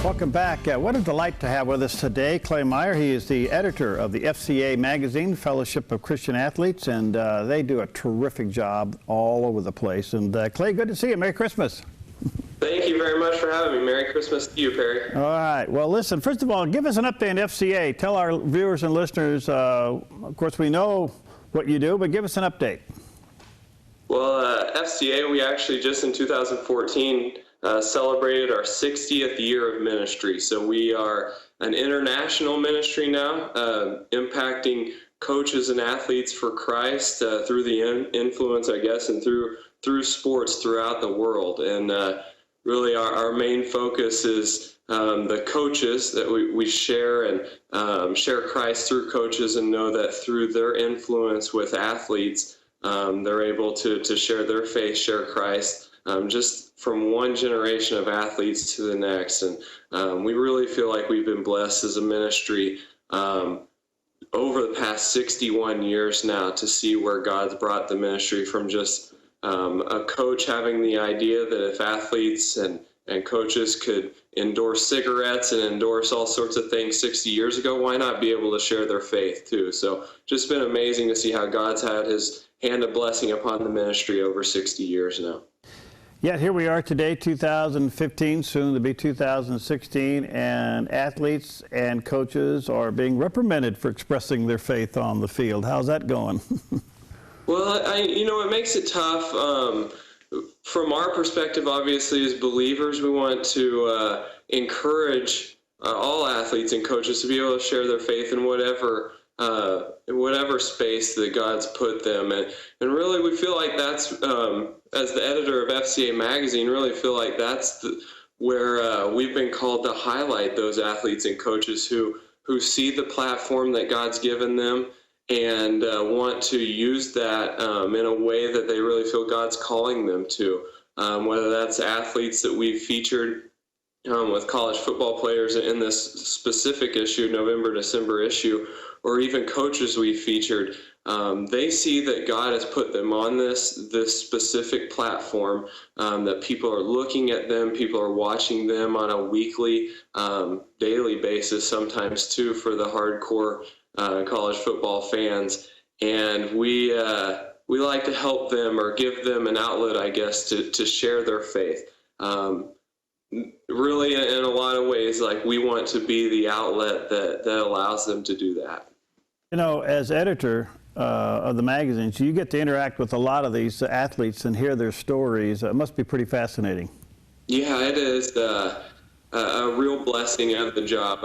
Welcome back. What a delight to have with us today Clay Meyer. He is the editor of the FCA Magazine, Fellowship of Christian Athletes, and they do a terrific job all over the place. And Clay, good to see you. Merry Christmas. Thank you very much for having me. Merry Christmas to you, Perry. All right. Well, listen, first of all, give us an update on FCA. Tell our viewers and listeners, of course, we know what you do, but give us an update. Well, FCA, we actually just in 2014 celebrated our 60th year of ministry. So we are an international ministry now, impacting coaches and athletes for Christ through the influence, I guess, and through sports throughout the world. And really our main focus is the coaches that we share and share Christ through coaches, and know that through their influence with athletes, they're able to share their faith, share Christ, just from one generation of athletes to the next. And we really feel like we've been blessed as a ministry over the past 61 years now to see where God's brought the ministry from just a coach having the idea that if athletes and coaches could endorse cigarettes and endorse all sorts of things 60 years ago, why not be able to share their faith too? So just been amazing to see how God's had his hand of blessing upon the ministry over 60 years now. Yeah, here we are today, 2015, soon to be 2016, and athletes and coaches are being reprimanded for expressing their faith on the field. How's that going? Well, it makes it tough. From our perspective, obviously, as believers, we want to encourage all athletes and coaches to be able to share their faith in whatever space that God's put them. And really, we feel like that's, as the editor of FCA Magazine, really feel like that's where we've been called to highlight those athletes and coaches who see the platform that God's given them and want to use that in a way that they really feel God's calling them to, whether that's athletes that we've featured with college football players in this specific issue, November-December issue, or even coaches we featured. They see that God has put them on this specific platform, that people are looking at them, people are watching them on a weekly, daily basis, sometimes too, for the hardcore college football fans. And we like to help them or give them an outlet, I guess, to share their faith. Really, in a lot of ways, like we want to be the outlet that allows them to do that. You know, as editor of the magazines, you get to interact with a lot of these athletes and hear their stories. It must be pretty fascinating. Yeah, it is a real blessing of the job.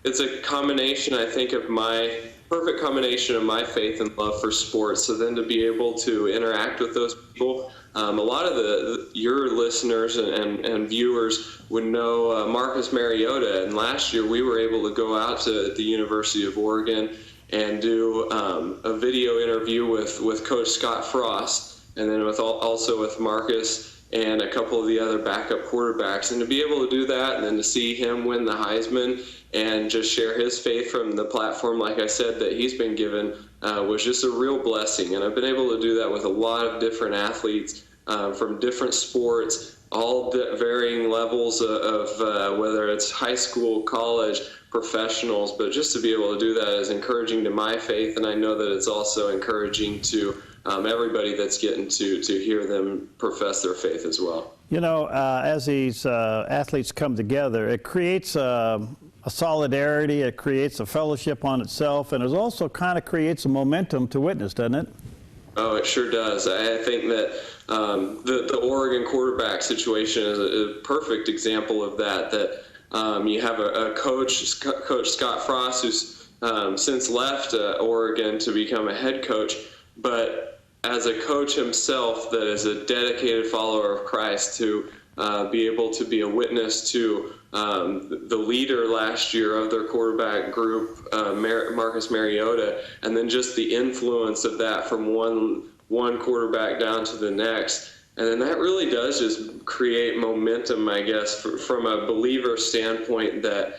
It's a combination, I think, of my perfect combination of my faith and love for sports. So then to be able to interact with those people, a lot of your listeners and viewers would know Marcus Mariota, and last year we were able to go out to the University of Oregon and do a video interview with Coach Scott Frost, and then also with Marcus and a couple of the other backup quarterbacks. And to be able to do that and then to see him win the Heisman and just share his faith from the platform, like I said, that he's been given, was just a real blessing. And I've been able to do that with a lot of different athletes from different sports, all varying levels of whether it's high school, college, professionals. But just to be able to do that is encouraging to my faith, and I know that it's also encouraging to everybody that's getting to hear them profess their faith as well. You know, as these athletes come together, it creates a solidarity, it creates a fellowship on itself, and it also kind of creates a momentum to witness, doesn't it? Oh, it sure does. I think that the Oregon quarterback situation is a perfect example of that. You have a coach, Coach Scott Frost, who's since left Oregon to become a head coach, but as a coach himself that is a dedicated follower of Christ, to be able to be a witness to the leader last year of their quarterback group, Marcus Mariota, and then just the influence of that from one quarterback down to the next. And then that really does just create momentum, I guess, from a believer standpoint, that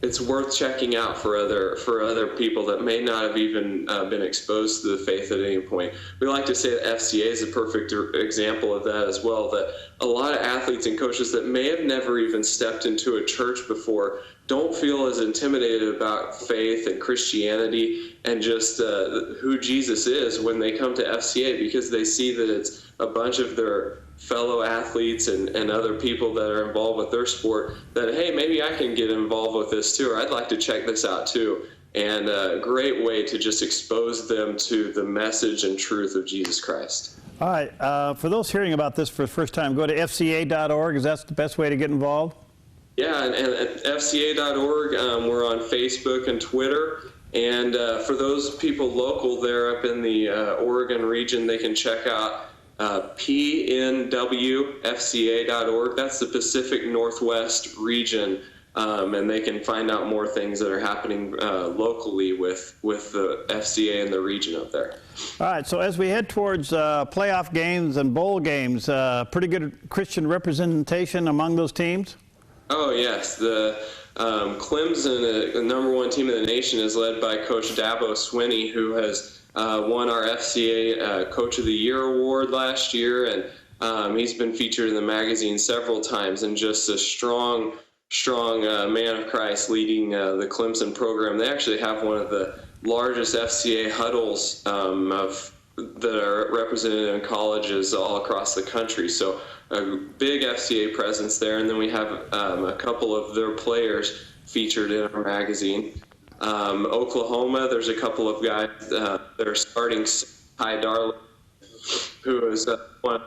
it's worth checking out for other people that may not have even been exposed to the faith at any point. We like to say that FCA is a perfect example of that as well, that a lot of athletes and coaches that may have never even stepped into a church before don't feel as intimidated about faith and Christianity and just who Jesus is when they come to FCA, because they see that it's a bunch of their fellow athletes and other people that are involved with their sport that, hey, maybe I can get involved with this too, or I'd like to check this out too. And a great way to just expose them to the message and truth of Jesus Christ. All right, for those hearing about this for the first time, go to FCA.org. Is that the best way to get involved? Yeah, and at FCA.org, we're on Facebook and Twitter. And for those people local there up in the Oregon region, they can check out pnwfca.org. That's the Pacific Northwest region, and they can find out more things that are happening locally with the FCA and the region up there. All right, so as we head towards playoff games and bowl games, pretty good Christian representation among those teams? Oh, yes. The Clemson, the #1 team in the nation, is led by Coach Dabo Swinney, who has won our FCA Coach of the Year award last year, and he's been featured in the magazine several times, and just a strong man of Christ leading the Clemson program. They actually have one of the largest FCA huddles that are represented in colleges all across the country. So a big FCA presence there, and then we have a couple of their players featured in our magazine. Oklahoma, there's a couple of guys that are starting. Ty Darling, who is one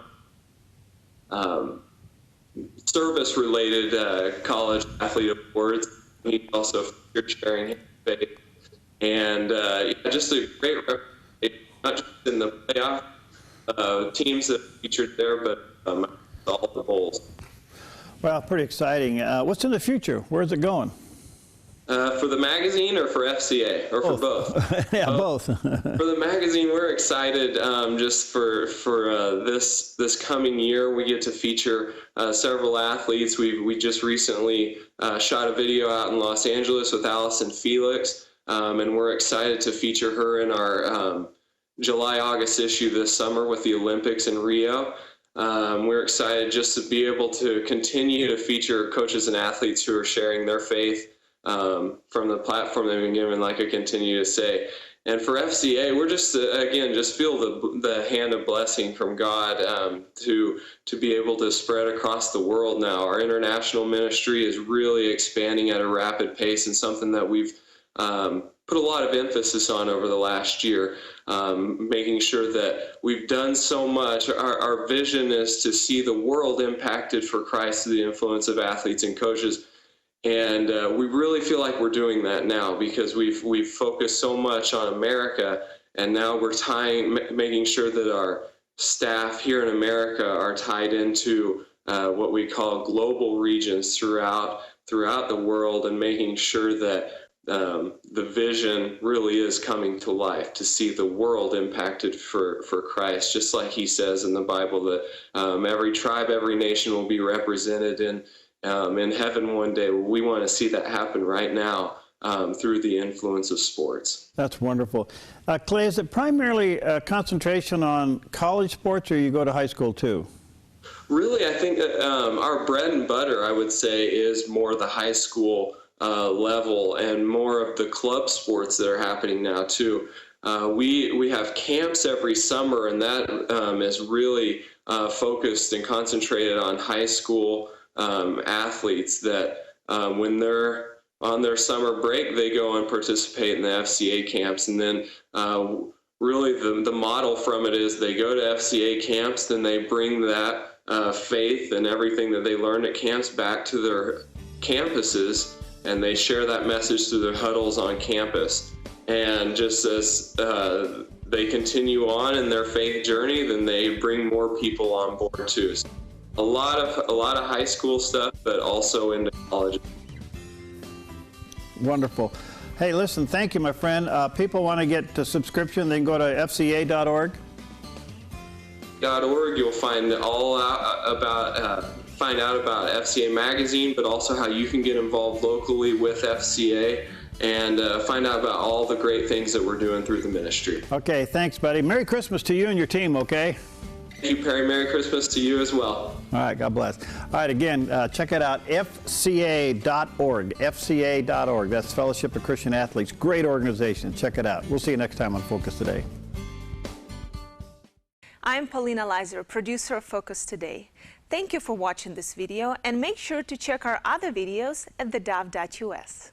service-related college athlete awards. He's also sharing his faith, and just a great representation, not just in the playoff teams that are featured there, but all the bowls. Well, pretty exciting. What's in the future? Where's it going? For the magazine or for FCA, or for both? Yeah, both. For the magazine, we're excited just for this coming year. We get to feature several athletes. We just recently shot a video out in Los Angeles with Allison Felix, and we're excited to feature her in our July-August issue this summer with the Olympics in Rio. We're excited just to be able to continue to feature coaches and athletes who are sharing their faith from the platform they've been given, like I continue to say. And for FCA, we're just, again, just feel the hand of blessing from God to be able to spread across the world now. Our international ministry is really expanding at a rapid pace, and something that we've put a lot of emphasis on over the last year, making sure that we've done so much. Our vision is to see the world impacted for Christ through the influence of athletes and coaches. And we really feel like we're doing that now, because we've focused so much on America, and now we're making sure that our staff here in America are tied into what we call global regions throughout the world, and making sure that the vision really is coming to life, to see the world impacted for Christ, just like he says in the Bible that every tribe, every nation will be represented in heaven one day. We want to see that happen right now through the influence of sports. That's wonderful. Clay, is it primarily a concentration on college sports, or you go to high school too? Really, I think that our bread and butter, I would say, is more the high school level, and more of the club sports that are happening now too. We have camps every summer, and that is really focused and concentrated on high school athletes that when they're on their summer break, they go and participate in the FCA camps. And then really the model from it is they go to FCA camps, then they bring that faith and everything that they learned at camps back to their campuses, and they share that message through their huddles on campus. And just as they continue on in their faith journey, then they bring more people on board too. So a lot of high school stuff, but also into college. Wonderful. Hey, listen, thank you, my friend. People want to get a subscription, they can go to FCA.org. .org. You'll find all out about find out about FCA Magazine, but also how you can get involved locally with FCA and find out about all the great things that we're doing through the ministry. Okay, thanks, buddy. Merry Christmas to you and your team, okay? Thank you, Perry. Merry Christmas to you as well. All right, God bless. All right, again, check it out, FCA.org, FCA.org. That's Fellowship of Christian Athletes. Great organization. Check it out. We'll see you next time on Focus Today. I'm Paulina Leiser, producer of Focus Today. Thank you for watching this video, and make sure to check our other videos at theDove.us.